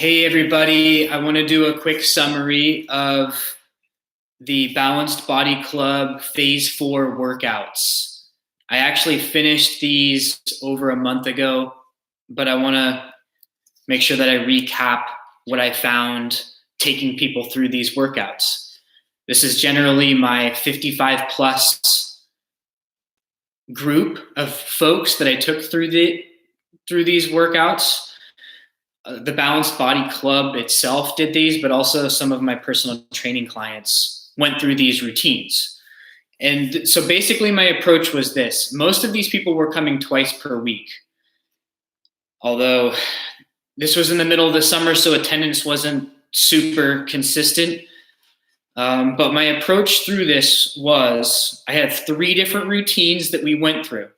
Hey everybody, I want to do a quick summary of the Balanced Body Club Phase 4 workouts. I actually finished these over a month ago, but I want to make sure that I recap what I found taking people through these workouts. This is generally my 55 plus group of folks that I took through these workouts. The Balanced Body Club itself did these, but also some of my personal training clients went through these routines. And so basically my approach was this. Most of these people were coming twice per week. Although this was in the middle of the summer, so attendance wasn't super consistent. But my approach through this was I had 3 different routines that we went through.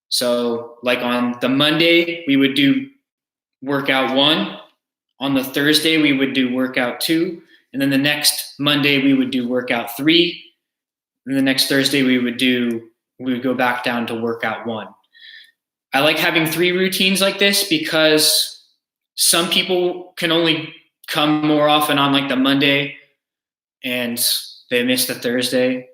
So like on the Monday, we would do workout 1. On the Thursday, we would do workout 2. And then the next Monday, we would do workout 3. And the next Thursday, we would go back down to workout 1. I like having 3 routines like this because some people can only come more often on like the Monday and they miss the Thursday.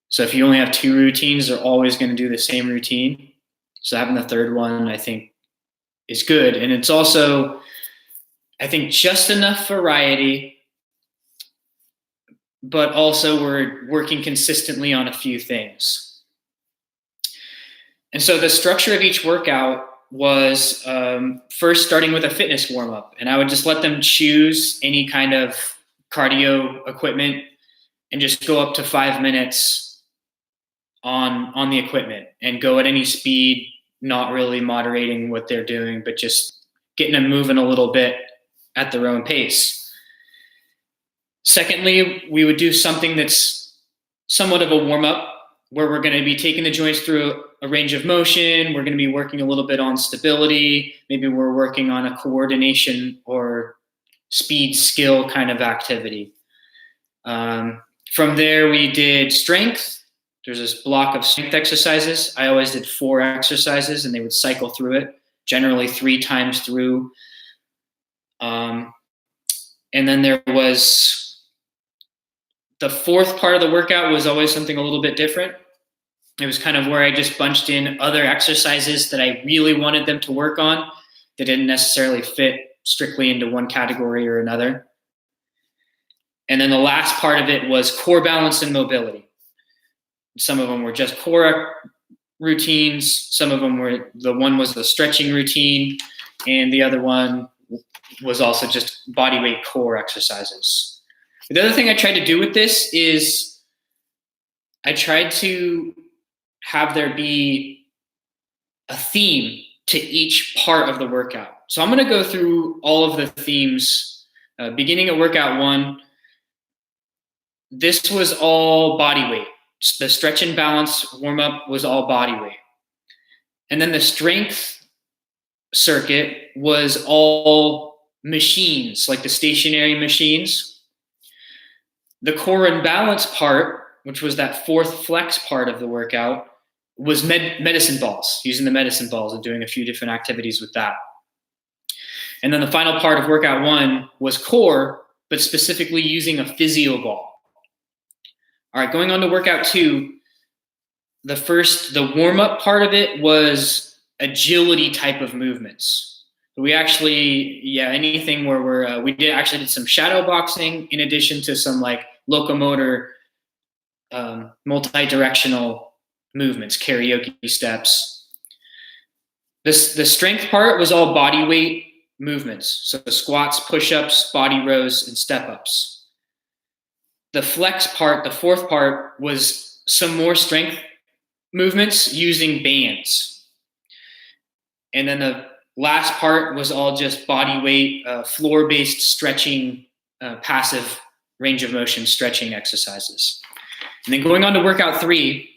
So if you only have 2 routines, they're always going to do the same routine. So having the third one, I think, is good. And it's also, I think, just enough variety, but also we're working consistently on a few things. And so the structure of each workout was first starting with a fitness warm-up. And I would just let them choose any kind of cardio equipment and just go up to 5 minutes on the equipment and go at any speed, not really moderating what they're doing, but just getting them moving a little bit at their own pace. Secondly, we would do something that's somewhat of a warm-up where we're going to be taking the joints through a range of motion. We're going to be working a little bit on stability. Maybe we're working on a coordination or speed skill kind of activity. From there, we did strength. There's this block of strength exercises. I always did 4 exercises and they would cycle through it, generally 3 times through. And then there was the 4th part of the workout was always something a little bit different. It was kind of where I just bunched in other exercises that I really wanted them to work on that didn't necessarily fit strictly into one category or another. And then the last part of it was core balance and mobility. Some of them were just core routines. Some of them were, one was the stretching routine, and the other one was also just body weight core exercises. The other thing I tried to do with this is I tried to have there be a theme to each part of the workout. So I'm going to go through all of the themes. Beginning at workout 1, this was all body weight. The stretch and balance warm-up was all body weight. And then the strength circuit was all machines, like the stationary machines. The core and balance part, which was that 4th flex part of the workout, was medicine balls, using the medicine balls and doing a few different activities with that. And then the final part of workout 1 was core, but specifically using a physio ball. All right, going on to workout 2, the warm-up part of it was agility type of movements. We actually, anything where we did some shadow boxing in addition to some like locomotor, multi-directional movements, karaoke steps. The strength part was all body weight movements. So squats, push-ups, body rows, and step-ups. The flex part, the 4th part, was some more strength movements using bands. And then the last part was all just body weight, floor-based stretching, passive range of motion stretching exercises. And then going on to workout 3,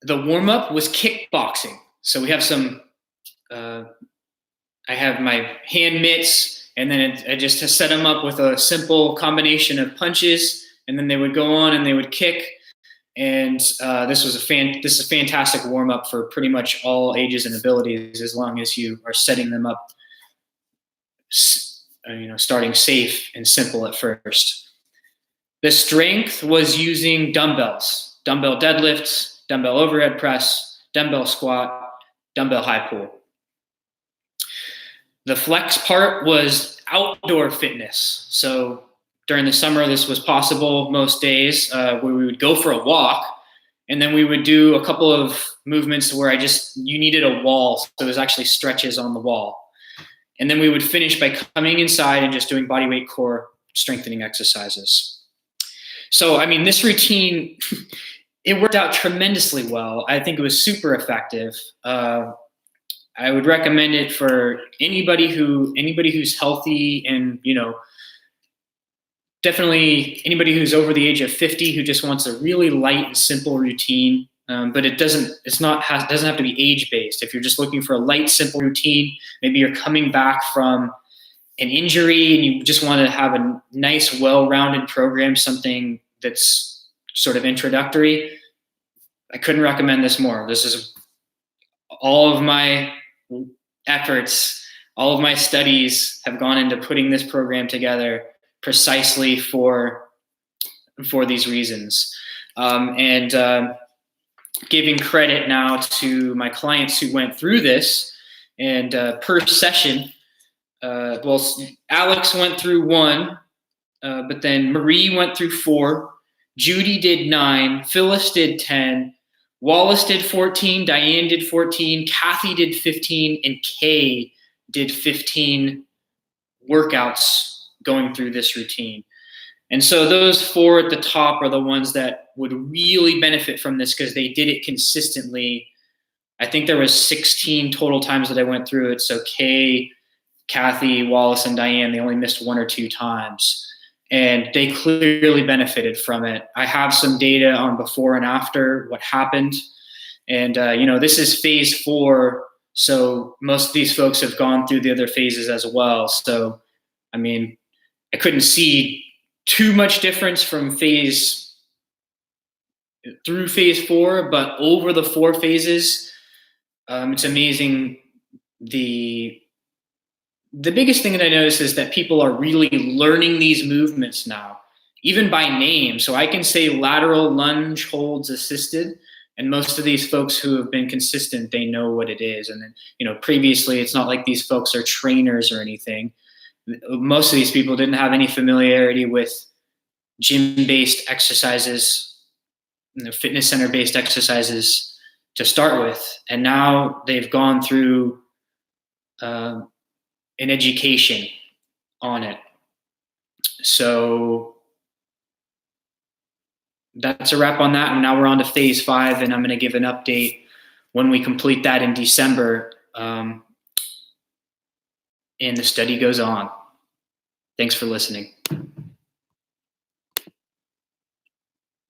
the warm-up was kickboxing. So we have I have my hand mitts, and then I just set them up with a simple combination of punches, and then they would go on and they would kick. And this is a fantastic warm up for pretty much all ages and abilities, as long as you are setting them up starting safe and simple at first. The strength was using dumbbells, dumbbell deadlifts, dumbbell overhead press, dumbbell squat, dumbbell high pull. The flex part was outdoor fitness. So during the summer, this was possible most days, where we would go for a walk, and then we would do a couple of movements where you needed a wall. So it was actually stretches on the wall. And then we would finish by coming inside and just doing bodyweight core strengthening exercises. So, I mean, this routine, it worked out tremendously well. I think it was super effective. I would recommend it for anybody who's healthy, and definitely anybody who's over the age of 50 who just wants a really light and simple routine. But it doesn't have to be age based. If you're just looking for a light, simple routine, maybe you're coming back from an injury and you just want to have a nice, well-rounded program, something that's sort of introductory, I couldn't recommend this more. This is all of my efforts, all of my studies have gone into putting this program together precisely for these reasons. Giving credit now to my clients who went through this, and per session, Alex went through 1, but then Marie went through 4, Judy did 9, Phyllis did 10, Wallace did 14, Diane did 14, Kathy did 15, and Kay did 15 workouts going through this routine. And so those 4 at the top are the ones that would really benefit from this because they did it consistently. I think there was 16 total times that I went through it. So Kay, Kathy, Wallace, and Diane, they only missed 1 or 2 times. And they clearly benefited from it. I have some data on before and after what happened. And, this is phase 4. So most of these folks have gone through the other phases as well. So, I mean, I couldn't see too much difference from phase 4, but over the 4 phases, it's amazing. The biggest thing that I noticed is that people are really learning these movements now, even by name. So I can say lateral lunge holds assisted, and most of these folks who have been consistent, they know what it is. And then, previously, it's not like these folks are trainers or anything. Most of these people didn't have any familiarity with gym-based exercises, fitness center-based exercises to start with. And now they've gone through an education on it. So that's a wrap on that. And now we're on to phase 5, and I'm going to give an update when we complete that in December. And the study goes on. Thanks for listening.